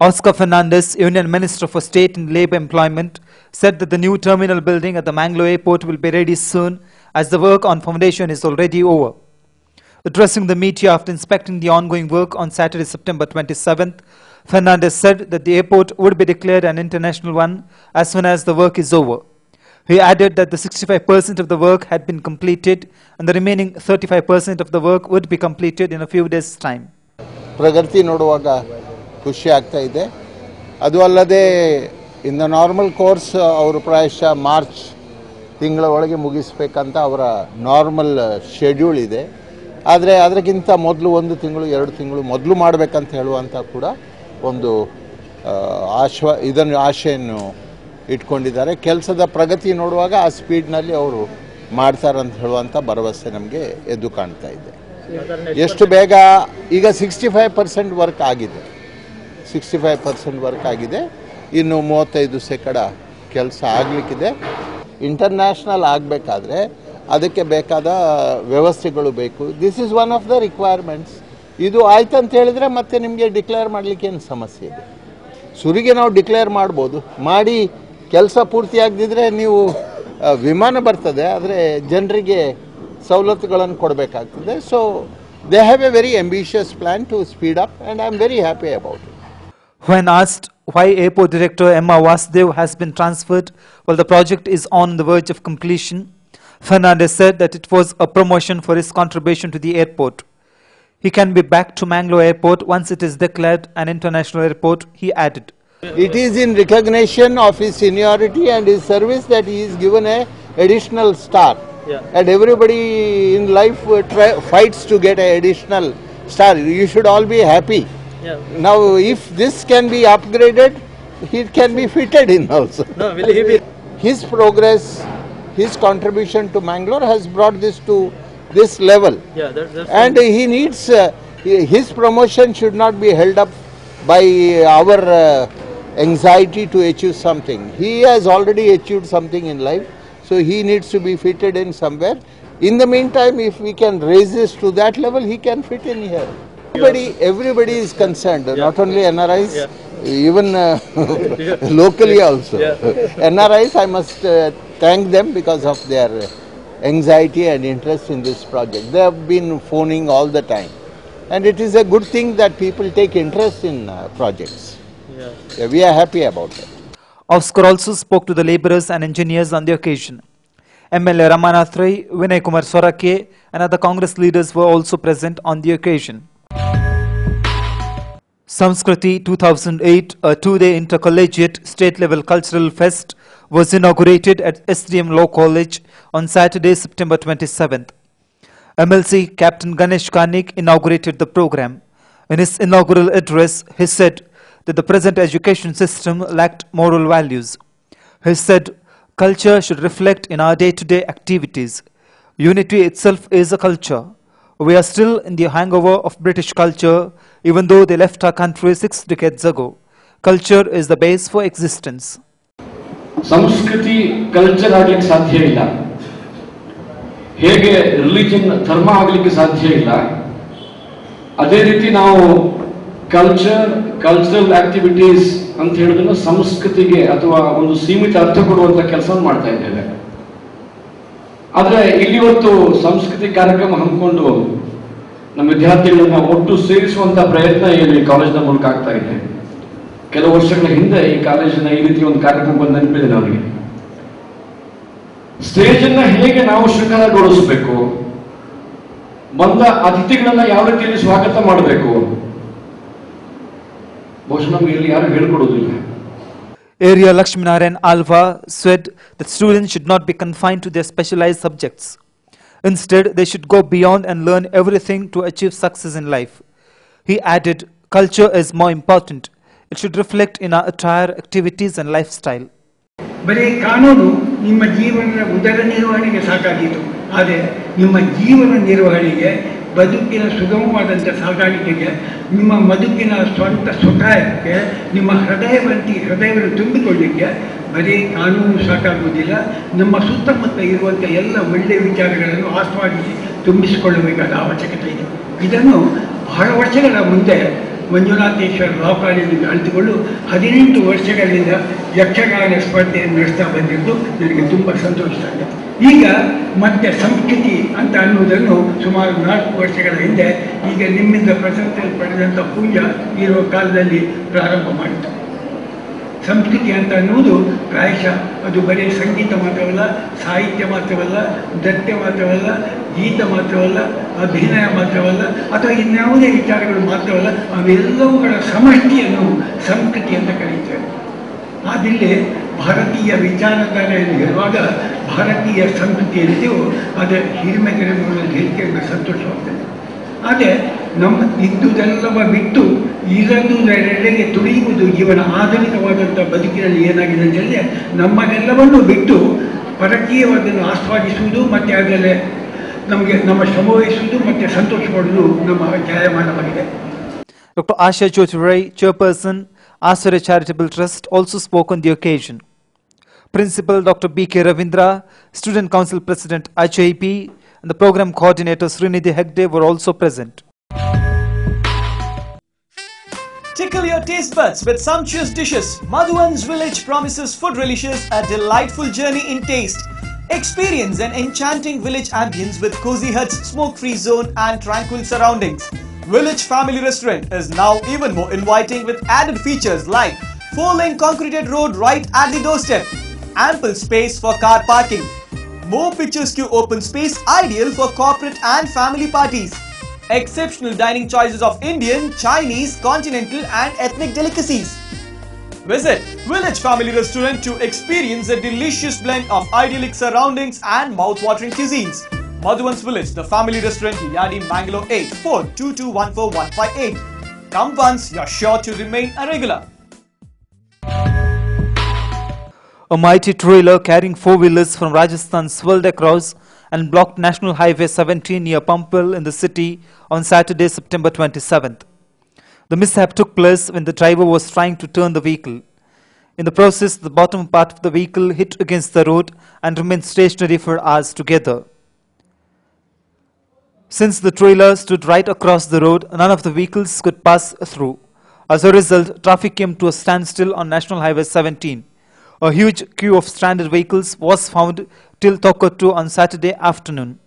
Oscar Fernandez, Union Minister for State and Labour Employment, said that the new terminal building at the Mangalore airport will be ready soon as the work on foundation is already over. Addressing the media after inspecting the ongoing work on Saturday, September 27th, Fernandez said that the airport would be declared an international one as soon as the work is over. He added that the 65% of the work had been completed and the remaining 35% of the work would be completed in a few days' time. ಪ್ರಗತಿ ನೋಡುವಾಗ ಖುಷಿ ಆಗ್ತಾ ಇದೆ. ಅದು ಅಲ್ಲದೆ in the normal course ಅವರು ಪ್ರಾಯಶಃ March ತಿಂಗಳ ಒಳಗೆ ಮುಗಿಸಬೇಕಂತ ಅವರ ನಾರ್ಮಲ್ ಶೆಡ್ಯೂಲ್ ಇದೆ. ಆದರೆ ಅದಕ್ಕಿಂತ ಮೊದಲು 1 ತಿಂಗಳು 2 ತಿಂಗಳು ಮೊದಲು ಮಾಡಬೇಕಂತ ಹೇಳುವಂತ ಕೂಡ ಒಂದು ಆಶೆಯನ್ನು ಇಟ್ಕೊಂಡಿದ್ದಾರೆ. ಕೆಲಸದ ಪ್ರಗತಿ ನೋಡುವಾಗ ಆ ಸ್ಪೀಡ್ನಲ್ಲಿ ಅವರು ಮಾಡ್ತಾರೆ ಅಂತ ಹೇಳುವಂತ ಭರವಸೆ ನಮಗೆ ಎದ್ದು ಕಾಣ್ತಾ ಇದೆ. ಎಷ್ಟು ಬೇಗ ಈಗ 65% ವರ್ಕ್ ಆಗಿದೆ. 65% ವರ್ಕ್ ಆಗಿದೆ. ಇನ್ನು 35% ಕೆಲಸ ಆಗಲಿಕ್ಕಿದೆ. ಇಂಟರ್ನ್ಯಾಷನಲ್ ಆಗಬೇಕಾದ್ರೆ ಅದಕ್ಕೆ ಬೇಕಾದ ವ್ಯವಸ್ಥೆಗಳು ಬೇಕು. This is one of the requirements. ಇದು ಆಯ್ತು ಅಂತ ಹೇಳಿದ್ರೆ ಮತ್ತೆ ನಿಮಗೆ ಡಿಕ್ಲೇರ್ ಮಾಡಲಿಕ್ಕೆ ಏನು ಸಮಸ್ಯೆ ಇದೆ? ಸುರಿಗೆ ನಾವು ಡಿಕ್ಲೇರ್ ಮಾಡ್ಬೋದು. ಮಾಡಿ ಕೆಲಸ ಪೂರ್ತಿ ಆಗದಿದ್ರೆ ನೀವು ವಿಮಾನ ಬರ್ತದೆ, ಆದರೆ ಜನರಿಗೆ ಸವಲತ್ತುಗಳನ್ನು ಕೊಡಬೇಕಾಗ್ತದೆ. So they have A very ambitious plan to speed up and I am very happy about it. When asked why Airport Director Emma Vasudev has been transferred while the project is on the verge of completion, Fernandez said that it was a promotion for his contribution to the airport. He can be back to Mangalore Airport once it is declared an international airport, he added. It is in recognition of his seniority and his service that he is given a additional star. Yeah. And everybody in life fights to get an additional star. You should all be happy. Yeah. Now, if this can be upgraded, it can be fitted in also. No, will he be? His progress, his contribution to Mangalore has brought this to this level. Yeah, that's and he needs, his promotion should not be held up by our anxiety to achieve something. He has already achieved something in life, so he needs to be fitted in somewhere. In the meantime, if we can raise this to that level, he can fit in here. Everybody is concerned, not only NRIs, even locally also. NRIs, I must thank them because of their anxiety and interest in this project. They have been phoning all the time. And it is a good thing that people take interest in projects. Yeah, we are happy about it. Oscar also spoke to the labourers and engineers on the occasion. MLA Ramanath Rai, Vinay Kumar Sorake and other Congress leaders were also present on the occasion. Samskriti 2008, a 2-day intercollegiate state-level cultural fest, was inaugurated at SDM Law College on Saturday, September 27th. MLC Captain Ganesh Karnik inaugurated the program. In his inaugural address, he said that the present education system lacked moral values. He said culture should reflect in our day-to-day activities. Unity itself is a culture. We are still in the hangover of British culture, even though they left our country 6 decades ago. Culture is the base for existence. ಸಂಸ್ಕೃತಿ culture ಆಗಲಿಕ್ಕೆ ಸಾಧ್ಯ ಇಲ್ಲ. ಹೇಗೆ religion ಧರ್ಮ ಆಗಲಿಕ್ಕೆ ಸಾಧ್ಯ ಇಲ್ಲ, ಅದೇ ರೀತಿ ನಾವು ಕಲ್ಚರಲ್ ಆಕ್ಟಿವಿಟೀಸ್ ಅಂತ ಹೇಳಿದ್ರೆ ಸಂಸ್ಕೃತಿಗೆ ಅಥವಾ ಒಂದು ಸೀಮಿತ ಅರ್ಥ ಕೊಡುವಂತ ಕೆಲಸ ಮಾಡ್ತಾ ಇದ್ದೇವೆ. ಆದ್ರೆ ಇಲ್ಲಿ ಇವತ್ತು ಸಂಸ್ಕೃತಿ ಕಾರ್ಯಕ್ರಮ ಹಮ್ಮಿಕೊಂಡು ನಮ್ಮ ವಿದ್ಯಾರ್ಥಿಗಳನ್ನ ಒಟ್ಟು ಸೇರಿಸುವಂತ ಪ್ರಯತ್ನ ಇಲ್ಲಿ ಕಾಲೇಜಿನ ಮೂಲಕ ಆಗ್ತಾ ಇದೆ. ಕೆಲವು ವರ್ಷಗಳ ಹಿಂದೆ ಈ ಕಾಲೇಜಿನ ಈ ರೀತಿ ಒಂದು ಕಾರ್ಯಕ್ರಮ ಬಂದು ನೆನಪಿದೆ ಅವರಿಗೆ. ಸ್ಟೇಜ್ ಅನ್ನ ಹೇಗೆ ನಾವು ಶೃಂಗಾರಗೊಳಿಸಬೇಕು, ಬಂದ ಅತಿಥಿಗಳನ್ನ ಯಾವ ರೀತಿಯಲ್ಲಿ ಸ್ವಾಗತ ಮಾಡಬೇಕು, ಬಹುಶಃ ನಮ್ಗೆ ಇಲ್ಲಿ ಯಾರು ಹೇಳ್ಕೊಡೋದಿಲ್ಲ. Area Lakshminarayan Alva said that students should not be confined to their specialized subjects. Instead, they should go beyond and learn everything to achieve success in life. He added, culture is more important. It should reflect in our attire, activities and lifestyle. ಬರೀ ಕಾನೂನು ನಿಮ್ಮ ಜೀವನದ ಉದರ ನಿರ್ವಹಣೆಗೆ ಸಾಕಾಗಿತ್ತು, ಆದರೆ ನಿಮ್ಮ ಜೀವನ ನಿರ್ವಹಣೆಗೆ, ಬದುಕಿನ ಸುಗಮವಾದಂಥ ಸಾಗಾಣಿಕೆಗೆ, ನಿಮ್ಮ ಬದುಕಿನ ಸ್ವಂತ ಸ್ವಕಾಯಕ್ಕೆ, ನಿಮ್ಮ ಹೃದಯವನ್ನು ತುಂಬಿಕೊಳ್ಳಲಿಕ್ಕೆ ಬರೀ ಕಾನೂನು ಸಾಕಾಗುವುದಿಲ್ಲ. ನಮ್ಮ ಸುತ್ತಮುತ್ತ ಇರುವಂಥ ಎಲ್ಲ ಒಳ್ಳೆಯ ವಿಚಾರಗಳನ್ನು ಆಸ್ವಾದಿಸಿ ತುಂಬಿಸಿಕೊಳ್ಳಬೇಕಾದ ಅವಶ್ಯಕತೆ ಇದೆ. ಇದನ್ನು ಬಹಳ ವರ್ಷಗಳ ಮುಂದೆ ಮಂಜುನಾಥೇಶ್ವರ ಲಾ ಕಾಲೇಜಿಗೆ ಅಳಿದುಕೊಂಡು 18 ವರ್ಷಗಳಿಂದ ಯಕ್ಷಗಾನ ಸ್ಪರ್ಧೆಯನ್ನು ನಡೆಸ್ತಾ ಬಂದಿದ್ದು ನನಗೆ ತುಂಬ ಸಂತೋಷ ಆಗಿದೆ. ಈಗ ಮತ್ತೆ ಸಂಸ್ಕೃತಿ ಅಂತ ಅನ್ನುವುದನ್ನು ಸುಮಾರು 4 ವರ್ಷಗಳ ಹಿಂದೆ ಈಗ ನಿಮ್ಮಿಂದ ಪ್ರಶಸ್ತಿ ಪಡೆದಂಥ ಪೂಜಾ ಇರುವ ಕಾಲದಲ್ಲಿ ಪ್ರಾರಂಭ ಮಾಡಿತು. ಸಂಸ್ಕೃತಿ ಅಂತ ಅನ್ನುವುದು ಪ್ರಾಯಶಃ ಅದು ಬರೀ ಸಂಗೀತ ಮಾತ್ರವಲ್ಲ, ಸಾಹಿತ್ಯ ಮಾತ್ರವಲ್ಲ, ನೃತ್ಯ ಮಾತ್ರವಲ್ಲ, ಗೀತ ಮಾತ್ರವಲ್ಲ, ಅಭಿನಯ ಮಾತ್ರವಲ್ಲ, ಅಥವಾ ಇನ್ಯಾವುದೇ ವಿಚಾರಗಳು ಮಾತ್ರವಲ್ಲ, ಅವೆಲ್ಲವುಗಳ ಸಮಷ್ಟಿಯನ್ನು ಸಂಸ್ಕೃತಿ ಅಂತ ಕರೀತೇವೆ. ಆದಿಲ್ಲಿ ಭಾರತೀಯ ವಿಚಾರಧಾರೆಯನ್ನು ಹೇಳುವಾಗ ಭಾರತೀಯ ಸಂಸ್ಕೃತಿ ಎಲ್ಲಿದೆಯೋ ಅದರ ಹಿರಿಮೆಗೆ ಹೇಳಿಕೆ ಸಂತೋಷವಾಗ್ತದೆ. ಆದರೆ ನಮ್ಮ ಇದ್ದುದೆಲ್ಲವ ಬಿಟ್ಟು ಇರದುದರೆಡೆಗೆ ತುಳಿಯುವುದು ಜೀವನ ಆಧುನಿಕವಾದಂಥ ಬದುಕಿನಲ್ಲಿ ಏನಾಗಿದೆ ಅಂತ ಹೇಳಿದ್ರೆ, ನಮ್ಮನ್ನೆಲ್ಲವನ್ನೂ ಬಿಟ್ಟು ಪರಕೀಯವಾದನ್ನು ಆಸ್ವಾದಿಸುವುದು ಮತ್ತು ಅದರಲ್ಲಿ ನಮಗೆ ನಮ್ಮ ಶ್ರಮವಹಿಸುವುದು ಮತ್ತು ಸಂತೋಷ ಪಡುವುದು ನಮ್ಮ ಜಾಯಮಾನವಾಗಿದೆ. Dr. Asha Jyotirai, Chairperson, Asura Charitable Trust, also spoke on the occasion. Principal Dr. B.K. Ravindra, Student Council President Ajay P. and the Program Coordinator Srinidhi Hegde were also present. Tickle your taste buds with sumptuous dishes. Madhuvan's Village promises food relishes a delightful journey in taste. Experience an enchanting village ambience with cozy huts, smoke-free zone and tranquil surroundings. Village Family Restaurant is now even more inviting with added features like 4-lane concreted road right at the doorstep, ample space for car parking, more picturesque open space ideal for corporate and family parties, exceptional dining choices of Indian, Chinese, continental and ethnic delicacies. Visit Village Family Restaurant to experience a delicious blend of idyllic surroundings and mouth-watering cuisines. Madhuvan's Village, the family restaurant, Yadi, Bangalore 8422141158. Come once, you're sure to remain a regular. A mighty trailer carrying 4-wheelers from Rajasthan swirled across and blocked National Highway 17 near Pampil in the city on Saturday, September 27th. The mishap took place when the driver was trying to turn the vehicle. In the process, the bottom part of the vehicle hit against the road and remained stationary for hours together. Since the trailer stood right across the road, none of the vehicles could pass through. As a result, traffic came to a standstill on National Highway 17. A huge queue of stranded vehicles was found till Tokkottu on Saturday afternoon.